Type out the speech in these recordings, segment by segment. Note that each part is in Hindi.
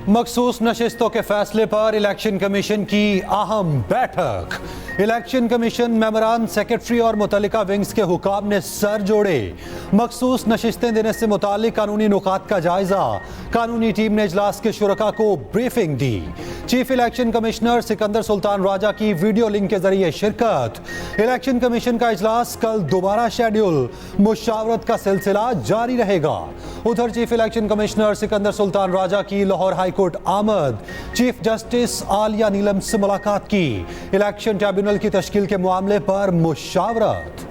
मखसूस नशिस्तों के फैसले पर इलेक्शन कमीशन की अहम बैठक। इलेक्शन कमीशन मेमोरान सेक्रेटरी और मुतल्लिका विंग्स के हुकाम ने सर जोड़े। मखसूस नशिस्तें देने से मुतालिक कानूनी नुकात का जायजा। कानूनी टीम ने इजलास के शुरका को ब्रीफिंग दी। Chief election commissioner Sikandar Sultan Raja की वीडियो लिंक के जरिए शिरकत। इलेक्शन कमीशन का इजलास कल दोबारा शेड्यूल। मुशावरत का सिलसिला जारी रहेगा। उधर chief election commissioner Sikandar Sultan Raja की लाहौर हाई कोर्ट आमद। चीफ जस्टिस आलिया नीलम से मुलाकात की। इलेक्शन ट्रिब्यूनल की तश्कील के मामले पर मुशावरत।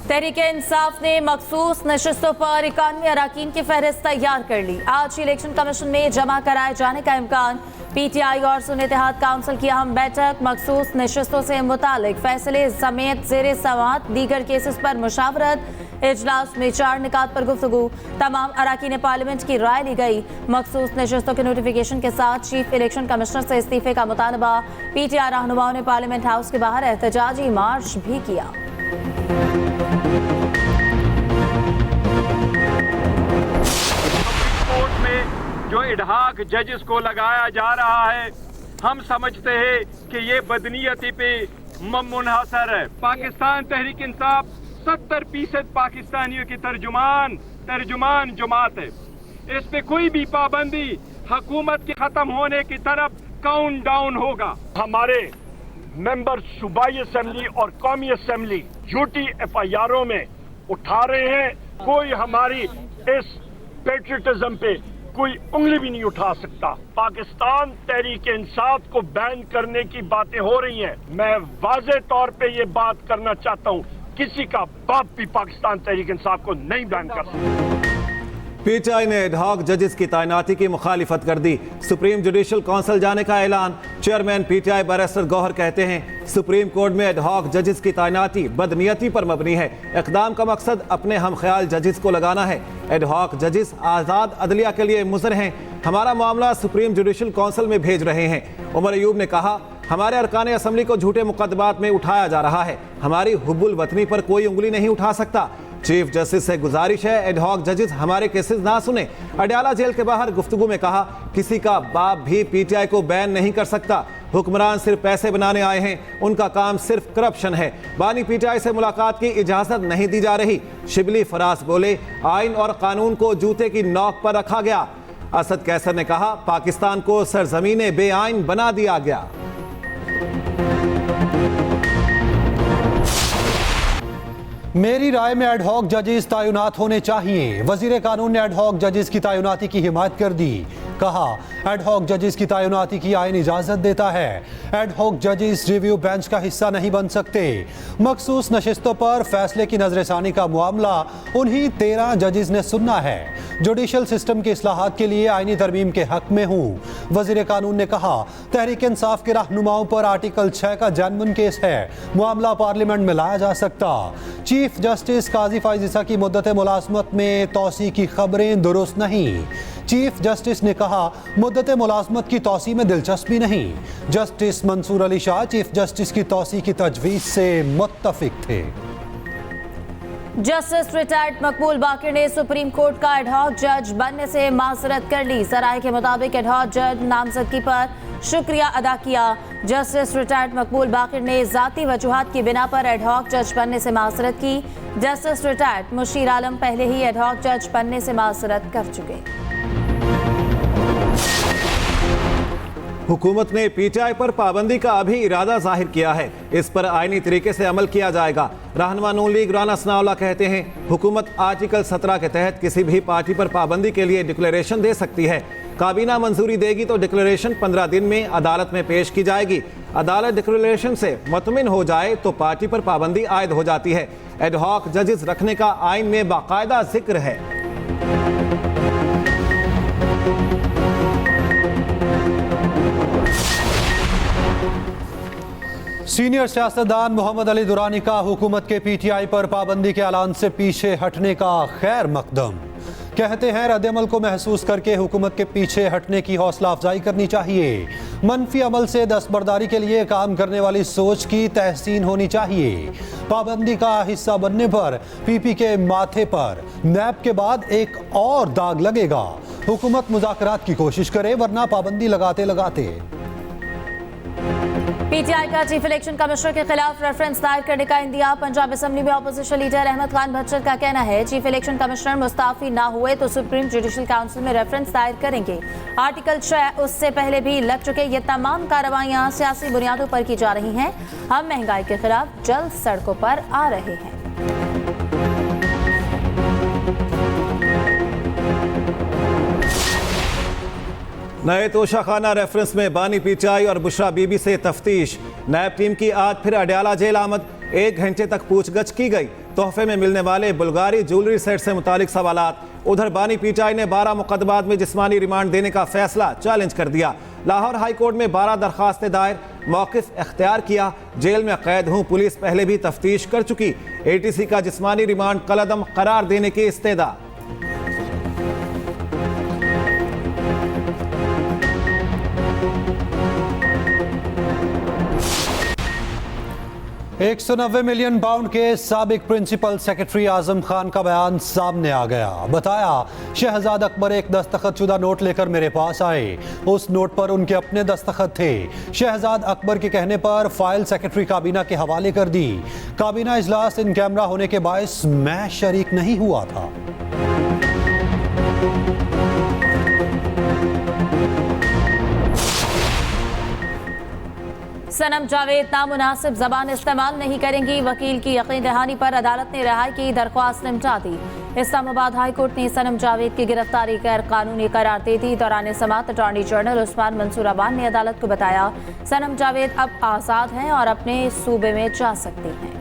तहरीके इंसाफ ने मखसूस नशिस्तों पर 91 अराकीन की फहरिस्त तैयार कर ली। आज इलेक्शन कमीशन में जमा कराए जाने का इम्कान। पीटीआई और सुन्नी इत्तेहाद काउंसिल की अहम बैठक। मखसूस नशिस्तों से मुतालिक फैसले समेत ज़ेरे समाअत दीगर केसेस पर मुशावरत। इजलास में 4 निकात पर गुफ्तगू। तमाम अराकीन पार्लियामेंट की राय ली गई। मखसूस नशिस्तों के नोटिफिकेशन के साथ चीफ इलेक्शन कमिश्नर से इस्तीफे का मुतालबा। पीटीआई रहनुमाओं ने पार्लियामेंट हाउस के बाहर एहतजाजी मार्च भी किया। कोर्ट में जो इडहाक जजेस को लगाया जा रहा है, हम समझते हैं कि ये बदनीयती पे मुनहसर है। पाकिस्तान तहरीक इंसाफ 70% पाकिस्तानियों की तर्जुमान जमात है। इस पे कोई भी पाबंदी हुकूमत के खत्म होने की तरफ काउंट डाउन होगा। हमारे मेंबर सूबाई असेंबली और कौमी असेंबली झूठी एफआईआरों में उठा रहे हैं। कोई हमारी इस पेट्रियटिज्म पे कोई उंगली भी नहीं उठा सकता। पाकिस्तान तहरीक इंसाफ को बैन करने की बातें हो रही हैं। मैं वाज़े तौर पे ये बात करना चाहता हूँ, किसी का बाप भी पाकिस्तान तहरीक इंसाफ को नहीं बैन कर सकता। पीटीआई ने एडहॉक जजेस की तैनाती की मुखालिफत कर दी। सुप्रीम जुडिशल काउंसिल जाने का ऐलान। चेयरमैन पीटीआई बैरिस्टर गौहर कहते हैं, सुप्रीम कोर्ट में एडहॉक जजेस की तैनाती बदनीयती पर मबनी है। इक़दाम का मकसद अपने हम ख्याल जजेस को लगाना है। एडहॉक जजेस आज़ाद अदलिया के लिए मुज़र हैं। हमारा मामला सुप्रीम जुडिशल काउंसिल में भेज रहे हैं। उमर अयूब ने कहा, हमारे अरकान असम्बली को झूठे मुकदमात में उठाया जा रहा है। हमारी हुब्बुल वतनी पर कोई उंगली नहीं उठा सकता। चीफ जस्टिस से गुजारिश है, एडहॉक जजेस हमारे केसेस ना सुने। अडयाला जेल के बाहर गुफ्तगू में कहा, किसी का बाप भी पीटीआई को बैन नहीं कर सकता। हुक्मरान सिर्फ पैसे बनाने आए हैं, उनका काम सिर्फ करप्शन है। बानी पीटीआई से मुलाकात की इजाजत नहीं दी जा रही। शिबली फराज बोले, आइन और कानून को जूते की नोक पर रखा गया। असद कैसर ने कहा, पाकिस्तान को सरजमीने बेआइन बना दिया गया। मेरी राय में एडहॉक जजेस तैनात होने चाहिए। वजीर कानून ने एडहॉक जजेस की तैनाती की हिमायत कर दी। कहा, एडहॉक जजेस की तैनाती की आईन इजाजत देता है। एडहॉक जजेस रिव्यू बेंच का हिस्सा नहीं बन सकते। मखसूस नशिस्तों पर फैसले की नजरसानी का मामला उन्हीं 13 जजेस ने सुनना है। जुडिशल सिस्टम की इस्लाहात के लिए आईनी तरमीम के हक में हूँ। वजीर कानून ने कहा, तहरीक इंसाफ के रहनुमाओं पर आर्टिकल 6 का जेन्युइन केस है। मामला पार्लियामेंट में लाया जा सकता। चीफ जस्टिस काजी फाइज ईसा की मुद्दत मुलाजमत में तौसी की खबरें दुरुस्त नहीं। चीफ जस्टिस ने कहा, मुद्दत मुलाजमत की तौसी में दिलचस्पी नहीं। Justice Mansoor Ali Shah chief justice की तौसी की तजवीज से मुत्तफिक थे। जस्टिस रिटायर्ड मकबूल बाकिर ने सुप्रीम कोर्ट का एडहॉक जज बनने से माजरत कर ली। सराय के मुताबिक एडहॉक जज नामजदगी पर शुक्रिया अदा किया। जस्टिस रिटायर्ड मकबूल बाकिर ने ज़ाती वजूहात की बिना पर एडहॉक जज बनने से माजरत की। जस्टिस रिटायर्ड मुशीर आलम पहले ही एडहॉक जज बनने से माजरत कर चुके। हुकूमत ने पीटीआई पर पाबंदी का अभी इरादा जाहिर किया है। इस पर आईनी तरीके से अमल किया जाएगा। रहनुमा नून लीग राना सनाउल्लाह कहते हैं, हुकूमत आर्टिकल 17 के तहत किसी भी पार्टी पर पाबंदी के लिए डिक्लेरेशन दे सकती है। काबीना मंजूरी देगी तो डिक्लेरेशन 15 दिन में अदालत में पेश की जाएगी। अदालत डिक्लेरेशन से मुतमिन हो जाए तो पार्टी पर पाबंदी आयद हो जाती है। एडहॉक जजेस रखने का आइन में बाकायदा जिक्र है। सीनियर सियासतदान मोहम्मद अली दुरानी का हुकूमत के पीटीआई पर पाबंदी के ऐलान से पीछे हटने का खैर मकदम। कहते हैं, रद्दअमल को महसूस करके हुकूमत के पीछे हटने की हौसला अफजाई करनी चाहिए। मनफी अमल से दस्तबरदारी के लिए काम करने वाली सोच की तहसीन होनी चाहिए। पाबंदी का हिस्सा बनने पर पीपी के माथे पर नैब के बाद एक और दाग लगेगा। हुकूमत मुज़ाकरात की कोशिश करे वरना पाबंदी लगाते लगाते। पीटीआई का चीफ इलेक्शन कमिश्नर के खिलाफ रेफरेंस दायर करने का इंदिया। पंजाब असेंबली में ऑपोजिशन लीडर अहमद खान भच्चर का कहना है चीफ इलेक्शन कमिश्नर मुस्ताफी ना हुए तो सुप्रीम जुडिशल काउंसिल में रेफरेंस दायर करेंगे। आर्टिकल 6 उससे पहले भी लग चुके ये तमाम कार्रवाइयां सियासी बुनियादों पर की जा रही हैं। हम महंगाई के खिलाफ जल्द सड़कों पर आ रहे हैं। नए तोशाखाना रेफरेंस में बानी पीटीआई और बुशरा बीबी से तफ्तीश। नैब टीम की आज फिर अडयाला जेल आमद। 1 घंटे तक पूछगछ की गई। तोहफे में मिलने वाले बुल्गारी ज्वेलरी सेट से मुतालिक सवालात। उधर बानी पीटीआई ने 12 मुकदमात में जिस्मानी रिमांड देने का फैसला चैलेंज कर दिया। लाहौर हाई कोर्ट में 12 दरखास्तें दायर, मौक़िफ़ इख्तियार किया। जेल में कैद हूँ, पुलिस पहले भी तफ्तीश कर चुकी। एटीसी का जिस्मानी रिमांड कलअदम करार देने की इस्तेदा। £190 मिलियन के साबिक प्रिंसिपल सेक्रेटरी आजम खान का बयान सामने आ गया। बताया शहजाद अकबर एक दस्तखतशुदा नोट लेकर मेरे पास आए। उस नोट पर उनके अपने दस्तखत थे। शहजाद अकबर के कहने पर फाइल सेक्रेटरी काबीना के हवाले कर दी। काबीना इजलास इन कैमरा होने के बायस मैं शरीक नहीं हुआ था। सनम जावेद नामुनासिब जबान इस्तेमाल नहीं करेंगी। वकील की यकीन दहानी पर अदालत ने रिहाई की दरख्वास्त निपटा दी। इस्लामाबाद हाई कोर्ट ने सनम जावेद की गिरफ्तारी गैर कानूनी करार दे दी। दौरान समाअत अटॉर्नी जनरल उस्मान मंसूर अबान ने अदालत को बताया सनम जावेद अब आज़ाद हैं और अपने सूबे में जा सकती हैं।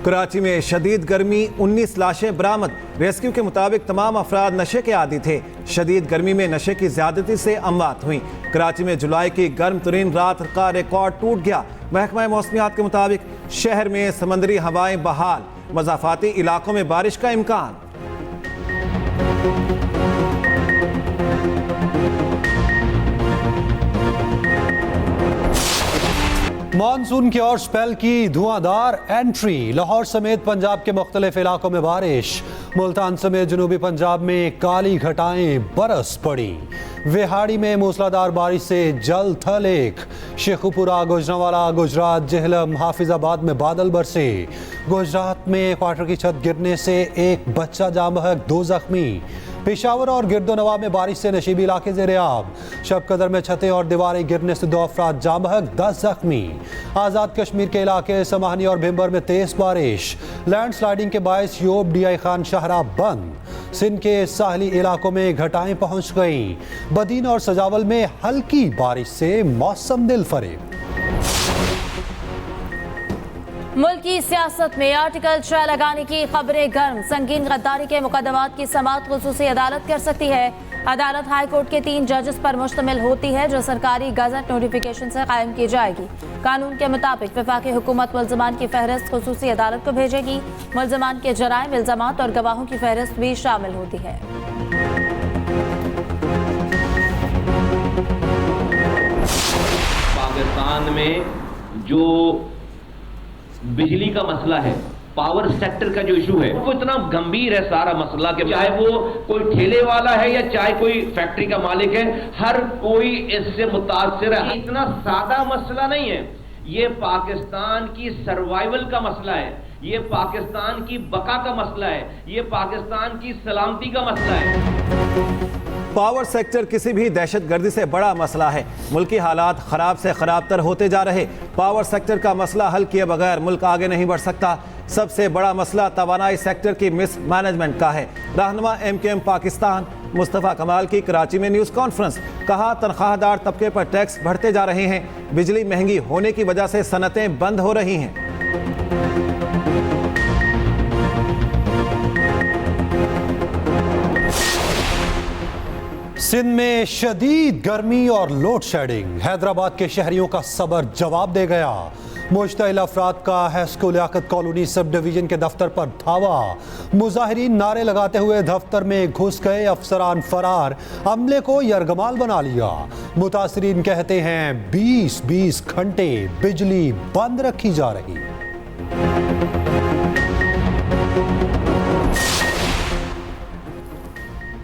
कराची में शदीद गर्मी, 19 लाशें बरामद। रेस्क्यू के मुताबिक तमाम अफराद नशे के आदी थे। शदीद गर्मी में नशे की ज्यादती से अमवात हुई। कराची में जुलाई की गर्म तरीन रात का रिकॉर्ड टूट गया। महकमा मौसमियात के मुताबिक शहर में समंदरी हवाएं बहाल। मज़ाफाती इलाकों में बारिश का इम्कान। मानसून की और स्पेल की धुआंधार एंट्री। लाहौर समेत पंजाब के मुख्तलिफ इलाकों में बारिश। मुल्तान समेत जनूबी पंजाब में काली घटाएं बरस पड़ी। विहाड़ी में मूसलाधार बारिश से जल थल एक। शेखुपुरा, गुजरांवाला, गुजरात, जेहलम, हाफिजाबाद में बादल बरसे। गुजरात में क्वार्टर की छत गिरने से एक बच्चा जाँ बहक, 2 जख्मी। पेशावर और गिरदोनवा में बारिश से नशीबी इलाके ज़ेर-ए-आब। शबकदर में छतें और दीवारें गिरने से 2 अफराद जाँ बहक, 10 जख्मी। आज़ाद कश्मीर के इलाके समाहनी और भिम्बर में तेज बारिश। लैंडस्लाइडिंग के बायस योब डीआई खान शाहरा बंद। सिंध के साहली इलाकों में घटाएं पहुंच गईं। बदीन और सजावल में हल्की बारिश से मौसम दिल फरेब। मुल्क की सियासत में आर्टिकल 6 लगाने की खबरें गर्म। संगीन गद्दारी के मुकदमात की समाअत खुसूसी अदालत कर सकती है। अदालत हाई कोर्ट के 3 जजेस पर मुश्तमिल होती है जो सरकारी गजट नोटिफिकेशन से कायम की जाएगी। कानून के मुताबिक वफाकी हुकूमत मुल्ज़मान की फहरिस्त खुसूसी अदालत को भेजेगी। मुल्ज़मान के जराइम, इल्ज़ामात और गवाहों की फहरिस्त भी शामिल होती है। पाकिस्तान में जो बिजली का मसला है, पावर सेक्टर का जो इशू है, वो इतना गंभीर है सारा मसला कि चाहे वो कोई ठेले वाला है या चाहे कोई फैक्ट्री का मालिक है, हर कोई इससे मुतासिर है। इतना सादा मसला नहीं है। ये पाकिस्तान की सर्वाइवल का मसला है, ये पाकिस्तान की बका का मसला है, ये पाकिस्तान की सलामती का मसला है। पावर सेक्टर किसी भी दहशतगर्दी से बड़ा मसला है। मुल्की हालात खराब से खराब तर होते जा रहे। पावर सेक्टर का मसला हल किए बगैर मुल्क आगे नहीं बढ़ सकता। सबसे बड़ा मसला तवानाई सेक्टर की मिस मैनेजमेंट का है। रहनुमा MKM पाकिस्तान मुस्तफ़ा कमाल की कराची में न्यूज़ कॉन्फ्रेंस। कहा तनख्वाहदार तबके पर टैक्स बढ़ते जा रहे हैं। बिजली महंगी होने की वजह से सनतें बंद हो रही हैं। सिंध में शदीद गर्मी और लोड शेडिंग। हैदराबाद के शहरियों का सब्र जवाब दे गया। मुश्तइल अफराद का HESCO Liaquat colony sub division के दफ्तर पर धावा। मुजाहिरीन नारे लगाते हुए दफ्तर में घुस गए, अफसरान फरार, अमले को यरगमाल बना लिया। मुतासरीन कहते हैं 20-20 घंटे बिजली बंद रखी जा रही।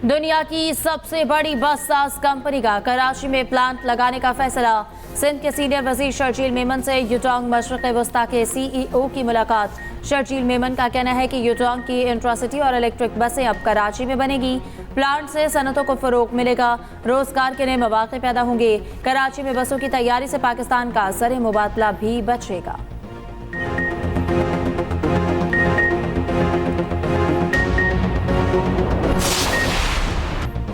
दुनिया की सबसे बड़ी बस साज कंपनी का कराची में प्लांट लगाने का फैसला। सिंध के सीनियर वजीर शर्जील मेमन से यूटोंग मशरक़ वस्ता के CEO की मुलाकात। शर्जील मेमन का कहना है कि यूटोंग की इंट्रासिटी और इलेक्ट्रिक बसें अब कराची में बनेगी। प्लांट से सनतों को फरोग मिलेगा, रोजगार के नए मौके पैदा होंगे। कराची में बसों की तैयारी से पाकिस्तान का ज़र मुबादला भी बचेगा।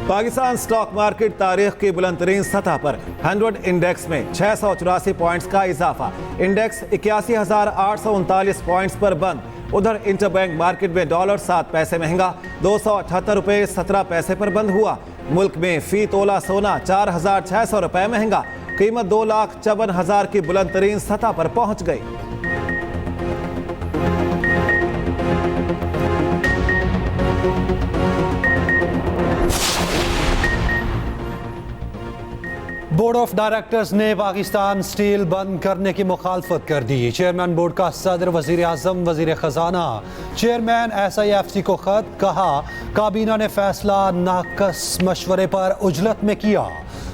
पाकिस्तान स्टॉक मार्केट तारीख की बुलंदतरीन सतह पर 100 इंडेक्स में 684 पॉइंट्स का इजाफा। इंडेक्स 81,839 पॉइंट्स पर बंद। उधर इंटरबैंक मार्केट में डॉलर 7 पैसे महंगा 278 रुपये 17 पैसे पर बंद हुआ। मुल्क में फी तोला सोना 4,600 रुपये महंगा, कीमत 2,54,000 की बुलंदतरीन सतह पर पहुंच गई। बोर्ड ऑफ डायरेक्टर्स ने पाकिस्तान स्टील बंद करने की मुखालफत कर दी। चेयरमैन बोर्ड का सदर, वजीर आजम, वजीर खजाना, चेयरमैन SIFC को खत। कहा काबीना ने फैसला नाकस मशवरे पर उजलत में किया।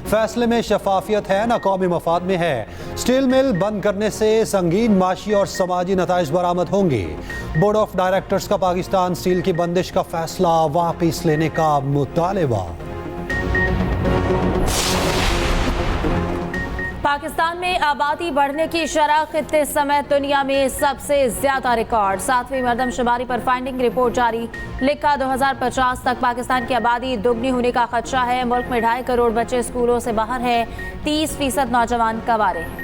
फैसले में शफाफियत है ना कौमी मफाद में है। स्टील मिल बंद करने से संगीन माशी और समाजी नताइज बरामद होंगे। बोर्ड ऑफ डायरेक्टर्स का पाकिस्तान स्टील की बंदिश का फैसला वापस लेने का मुतालबा। पाकिस्तान में आबादी बढ़ने की शरह खित्ते समेत दुनिया में सबसे ज्यादा रिकॉर्ड। 7वीं मरदमशुमारी पर फाइंडिंग रिपोर्ट जारी। लिखा 2050 तक पाकिस्तान की आबादी दुगनी होने का खदशा है। मुल्क में 2.5 करोड़ बच्चे स्कूलों से बाहर हैं। 30% नौजवान कवारे हैं।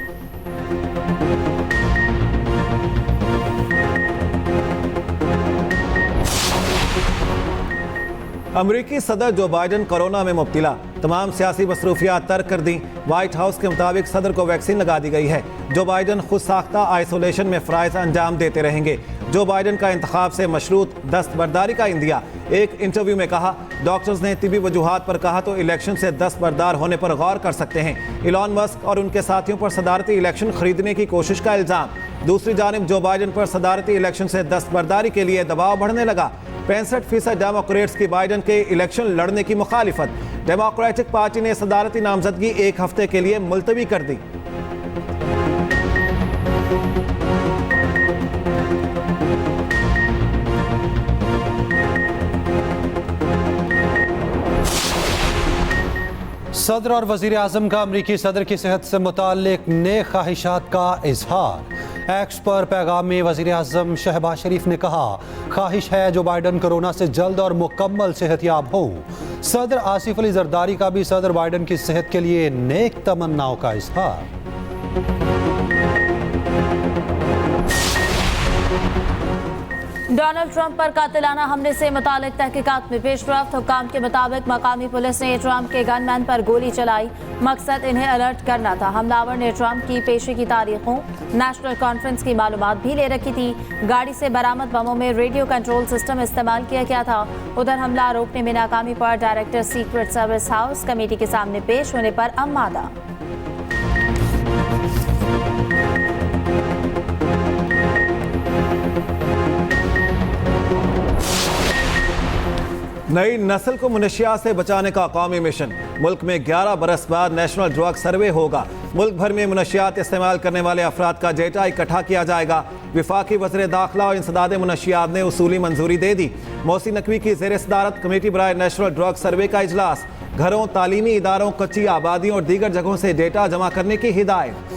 अमरीकी सदर जो बाइडन कोरोना में मुब्तला, तमाम सियासी मसरूफियात तर्क कर दी। व्हाइट हाउस के मुताबिक सदर को वैक्सीन लगा दी गई है। जो बाइडन खुद साख्ता आइसोलेशन में फ़राइज़ अंजाम देते रहेंगे। जो बाइडन का इंतखाब से मशरूत दस्तबरदारी का इंदिया। एक इंटरव्यू में कहा डॉक्टर्स ने तिबी वजूहात पर कहा तो इलेक्शन से दस्तबरदार होने पर गौर कर सकते हैं। इलॉन मस्क और उनके साथियों पर सदारती इलेक्शन खरीदने की कोशिश का इल्ज़ाम। दूसरी जानिब जो बाइडन पर सदारती इलेक्शन से दस्तबरदारी के लिए दबाव बढ़ने लगा। 65% डेमोक्रेट्स की बाइडन के इलेक्शन लड़ने की मुखालिफत। डेमोक्रेटिक पार्टी ने सदारती नामजदगी 1 हफ्ते के लिए मुलतवी कर दी। सदर और वजीर आजम का अमरीकी सदर की सेहत से मुताल्लिक नेक ख्वाहिशात का इजहार। एक्स पर पैगाम में वजीर आजम शहबाज शरीफ ने कहा ख्वाहिश है जो बाइडन कोरोना से जल्द और मुकम्मल सेहतयाब हो। सदर आसिफ अली जरदारी का भी सदर बाइडन की सेहत के लिए नेक तमन्नाओं का इजहार। डोनाल्ड ट्रंप पर कातिलाना हमले से मुतालिक तहकीकात में पेशरफ्त। हुक्काम के मुताबिक मकामी पुलिस ने ट्रंप के गनमैन पर गोली चलाई। मकसद इन्हें अलर्ट करना था। हमलावर ने ट्रंप की पेशी की तारीखों, नेशनल कॉन्फ्रेंस की मालूमात भी ले रखी थी। गाड़ी से बरामद बमों में रेडियो कंट्रोल सिस्टम इस्तेमाल किया गया था। उधर हमला रोकने में नाकामी पर director secret service house committee के सामने पेश होने पर आमादा। नई नस्ल को मुनशियात से बचाने का कौमी मिशन। मुल्क में 11 बरस बाद नेशनल ड्रग सर्वे होगा। मुल्क भर में मुनशियात इस्तेमाल करने वाले अफराद का डेटा इकट्ठा किया जाएगा। विफाकी वज़ीर दाखिला और इंसदाद मुनशियात ने उसूली मंजूरी दे दी। मोहसिन नकवी की ज़ेर सदारत कमेटी बराए नेशनल ड्रग सर्वे का इजलास। घरों, तालीमी इदारों, कच्ची आबादियों और दीगर जगहों से डेटा जमा करने की हिदायत।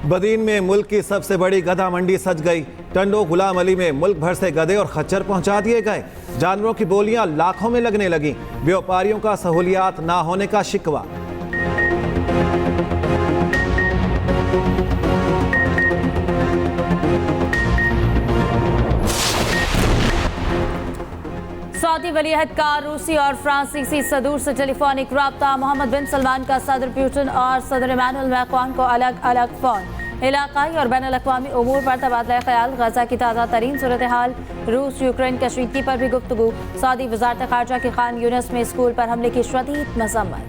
बदीन में मुल्क की सबसे बड़ी गधा मंडी सज गई। टंडो गुलाम अली में मुल्क भर से गधे और खच्चर पहुंचा दिए गए। जानवरों की बोलियां लाखों में लगने लगी। व्यापारियों का सहूलियात ना होने का शिकवा। सऊदी सऊदी वलीअहद का रूसी और फ्रांसीसी सदूर से टेलीफोनिक रब्ता। मोहम्मद बिन सलमान का सदर पुतिन और सदर इमानुएल मैक्रोन को अलग अलग फोन। इलाकाई और बैन अल-अक़वामी उमूर पर तबादला ख्याल। गजा की ताज़ा तरीन सूरत हाल। रूस यूक्रेन कशीदगी पर भी गुफ्तगू। सऊदी वज़ारत ख़ारजा की खान यूनिस में स्कूल पर हमले की शदीद मज़म्मत।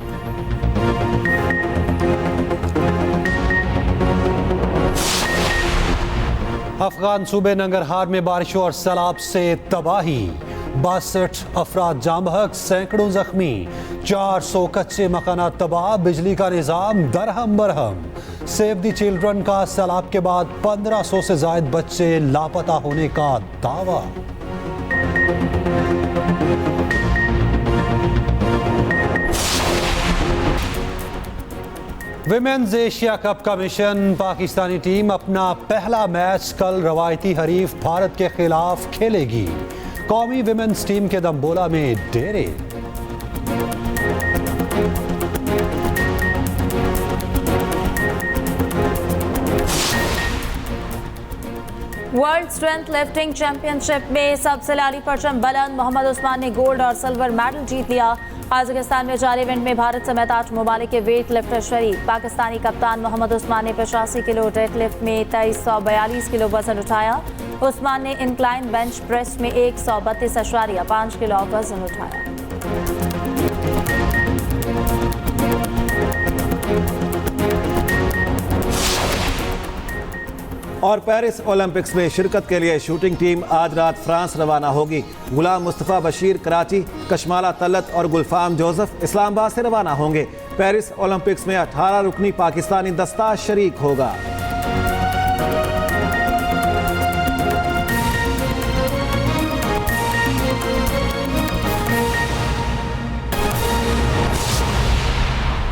अफगान सूबे नंगरहार में बारिशों और सैलाब से तबाही। 62 अफराद जाम बहक, सैकड़ों जख्मी। 400 कच्चे मकानात तबाह। बिजली का निज़ाम दरहम बरहम। सेव द चिल्ड्रन का सैलाब के बाद 1500 से जायद बच्चे लापता होने का दावा। विमेन्स एशिया कप का मिशन। पाकिस्तानी टीम अपना पहला मैच कल रवायती हरीफ भारत के खिलाफ खेलेगी। कौमी विमेन्स टीम के दम्बोला में डेरे। वर्ल्ड स्ट्रेंथ लिफ्टिंग चैंपियनशिप में सबसे लाली परचम बुलंद। मोहम्मद उस्मान ने गोल्ड और सिल्वर मेडल जीत लिया। काज़ाकिस्तान में जारी इवेंट में भारत समेत 8 ममालिक के वेट लिफ्टर शरीक। पाकिस्तानी कप्तान मोहम्मद उस्मान ने 85 किलो डेड लिफ्ट में 2342 किलो वजन उठाया। उस्मान ने इंक्लाइन बेंच प्रेस में 132.5 किलो वजन उठाया। और पेरिस ओलंपिक्स में शिरकत के लिए शूटिंग टीम आज रात फ्रांस रवाना होगी। गुलाम मुस्तफ़ा बशीर कराची, कशमाला तलत और गुलफाम जोसेफ इस्लामाबाद से रवाना होंगे। पेरिस ओलंपिक्स में 18 रुकनी पाकिस्तानी दस्ता शरीक होगा।